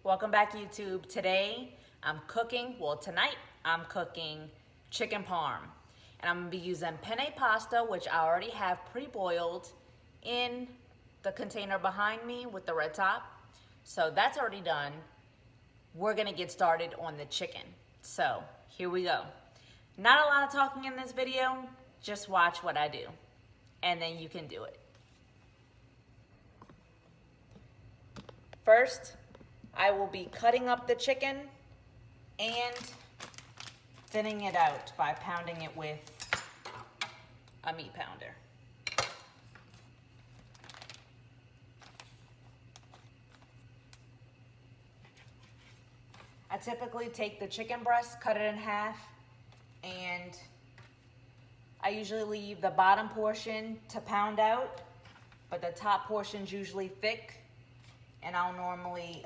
Welcome back, YouTube. Today tonight I'm cooking chicken parm. And I'm gonna be using penne pasta, which I already have pre-boiled in the container behind me with the red top. So that's already done. We're gonna get started on the chicken. So here we go. Not a lot of talking in this video, just watch what I do. And then you can do it. First, I will be cutting up the chicken and thinning it out by pounding it with a meat pounder. I typically take the chicken breast, cut it in half, and I usually leave the bottom portion to pound out, but the top portion's usually thick, and I'll normally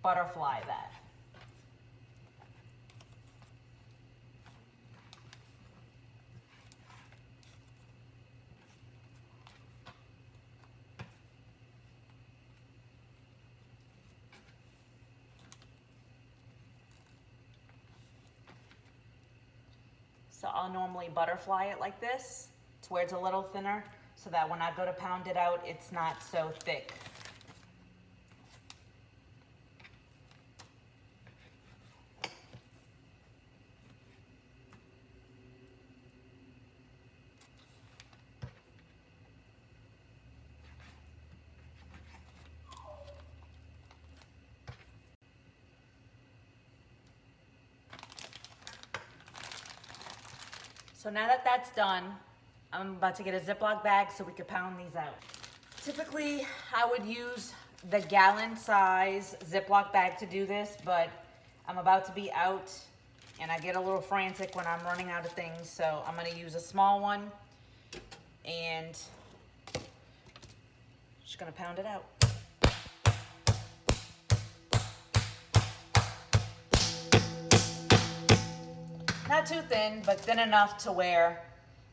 butterfly that. So I'll normally butterfly it like this to where it's a little thinner so that when I go to pound it out, it's not so thick. So now that that's done, I'm about to get a Ziploc bag so we can pound these out. Typically, I would use the gallon size Ziploc bag to do this, but I'm about to be out and I get a little frantic when I'm running out of things. So I'm gonna use a small one and just gonna pound it out. Not too thin, but thin enough to where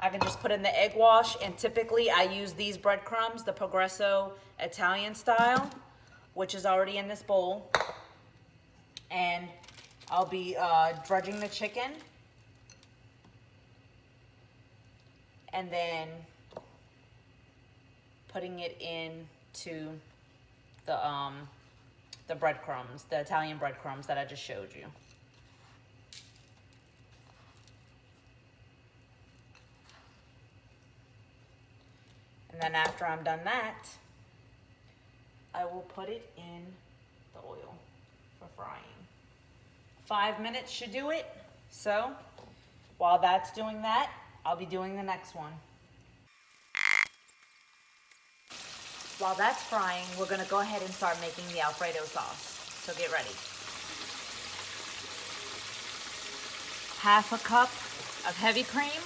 I can just put in the egg wash. And typically I use these breadcrumbs, the Progresso Italian style, which is already in this bowl. And I'll be dredging the chicken. And then putting it into the breadcrumbs, the Italian breadcrumbs that I just showed you. And then after I'm done that, I will put it in the oil for frying. 5 minutes should do it. So while that's doing that, I'll be doing the next one. While that's frying, we're gonna go ahead and start making the Alfredo sauce. So get ready. 1/2 cup of heavy cream.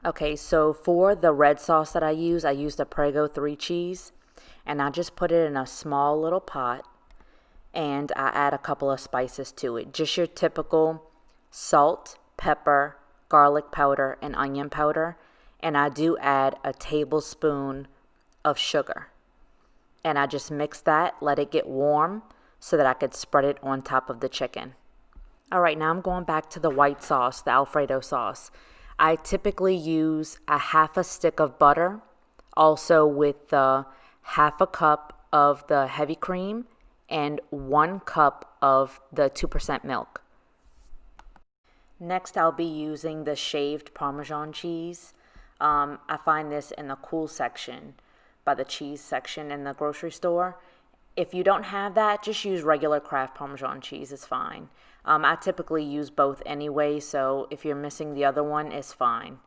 Okay, so for the red sauce that I use the Prego 3 cheese, and I just put it in a small little pot, and I add a couple of spices to it. Just your typical salt, pepper, garlic powder, and onion powder, and I do add a tablespoon of sugar. And I just mix that, let it get warm so that I could spread it on top of the chicken. All right, now I'm going back to the white sauce, the Alfredo sauce. I typically use a half a stick of butter, also with half a cup of the heavy cream and 1 cup of the 2% milk. Next, I'll be using the shaved Parmesan cheese. I find this in the cool section, by the cheese section in the grocery store. If you don't have that, just use regular Kraft Parmesan cheese, it's fine. I typically use both anyway, so if you're missing the other one, it's fine.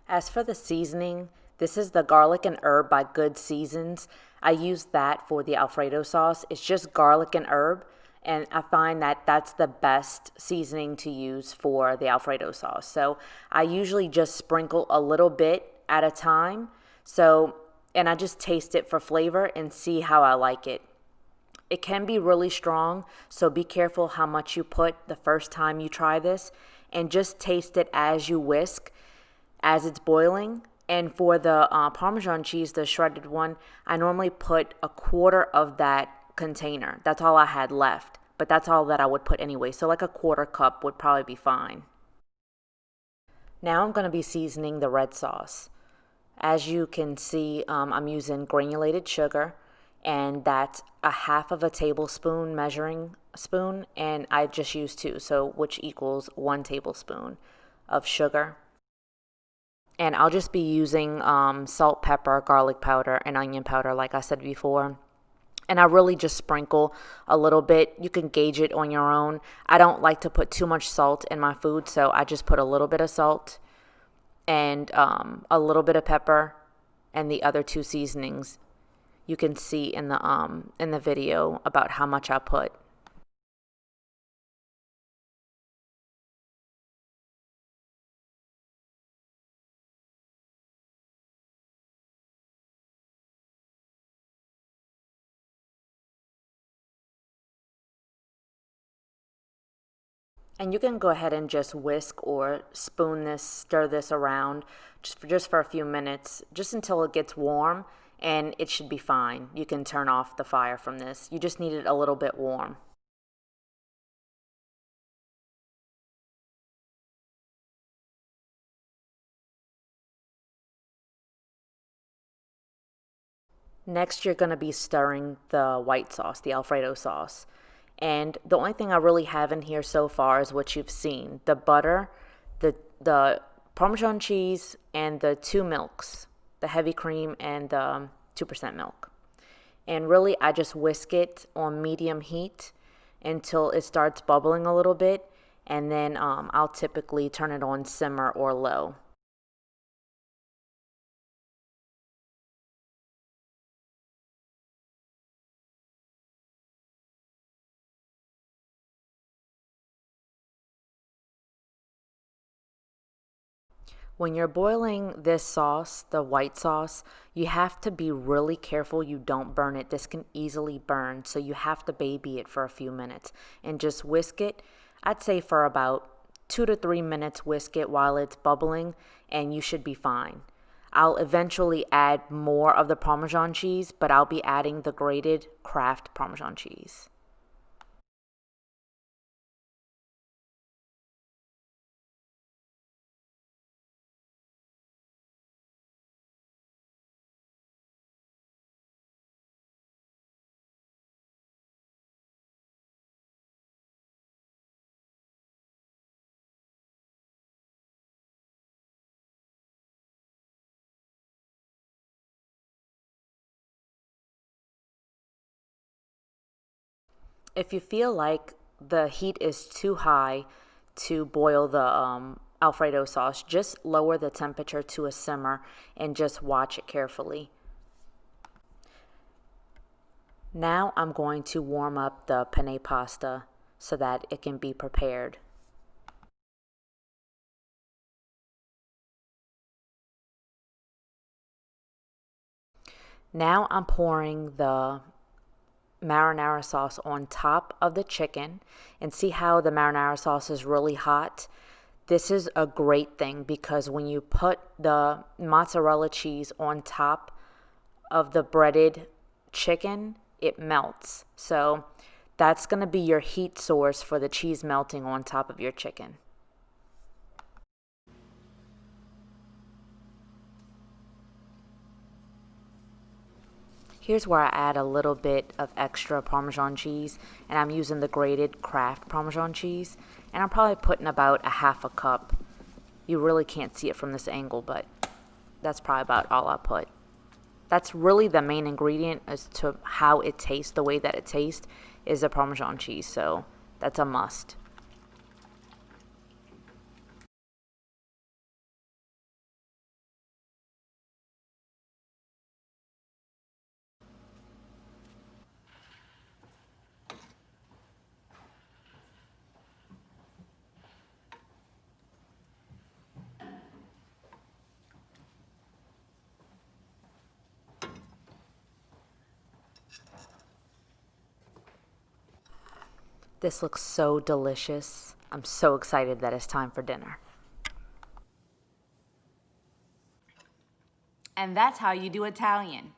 As for the seasoning, this is the garlic and herb by Good Seasons. I use that for the Alfredo sauce. It's just garlic and herb, and I find that that's the best seasoning to use for the Alfredo sauce. So I usually just sprinkle a little bit at a time, and I just taste it for flavor and see how I like it. It can be really strong, so be careful how much you put the first time you try this, and just taste it as you whisk, as it's boiling. And for the Parmesan cheese, the shredded one, I normally put a quarter of that container. That's all I had left, but that's all that I would put anyway, so like a quarter cup would probably be fine. Now I'm going to be seasoning the red sauce. As you can see, I'm using granulated sugar, and that's a half of a tablespoon measuring spoon, and I just used 2, so which equals 1 tablespoon of sugar. And I'll just be using salt, pepper, garlic powder, and onion powder like I said before. And I really just sprinkle a little bit. You can gauge it on your own. I don't like to put too much salt in my food, so I just put a little bit of salt and a little bit of pepper, and the other 2 seasonings you can see in the video about how much I put. And you can go ahead and just whisk or spoon this, stir this around just for a few minutes, just until it gets warm, and it should be fine. You can turn off the fire from this. You just need it a little bit warm. Next, you're going to be stirring the white sauce, the Alfredo sauce. And the only thing I really have in here so far is what you've seen: the butter, the Parmesan cheese, and the 2 milks, the heavy cream and the 2% milk. And really, I just whisk it on medium heat until it starts bubbling a little bit, and then I'll typically turn it on simmer or low. When you're boiling this sauce, the white sauce, you have to be really careful you don't burn it. This can easily burn, so you have to baby it for a few minutes and just whisk it. I'd say for about 2 to 3 minutes, whisk it while it's bubbling, and you should be fine. I'll eventually add more of the Parmesan cheese, but I'll be adding the grated Kraft Parmesan cheese. If you feel like the heat is too high to boil the Alfredo sauce, just lower the temperature to a simmer and just watch it carefully. Now I'm going to warm up the penne pasta so that it can be prepared. Now I'm pouring the marinara sauce on top of the chicken, and see how the marinara sauce is really hot. This is a great thing because when you put the mozzarella cheese on top of the breaded chicken, it melts. So that's going to be your heat source for the cheese melting on top of your chicken. Here's where I add a little bit of extra Parmesan cheese, and I'm using the grated Kraft Parmesan cheese, and I'm probably putting about a half a cup. You really can't see it from this angle, but that's probably about all I put. That's really the main ingredient as to how it tastes, the way that it tastes, is the Parmesan cheese, so that's a must. This looks so delicious. I'm so excited that it's time for dinner. And that's how you do Italian.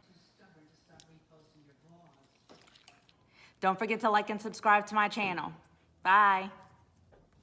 Don't forget to like and subscribe to my channel. Bye.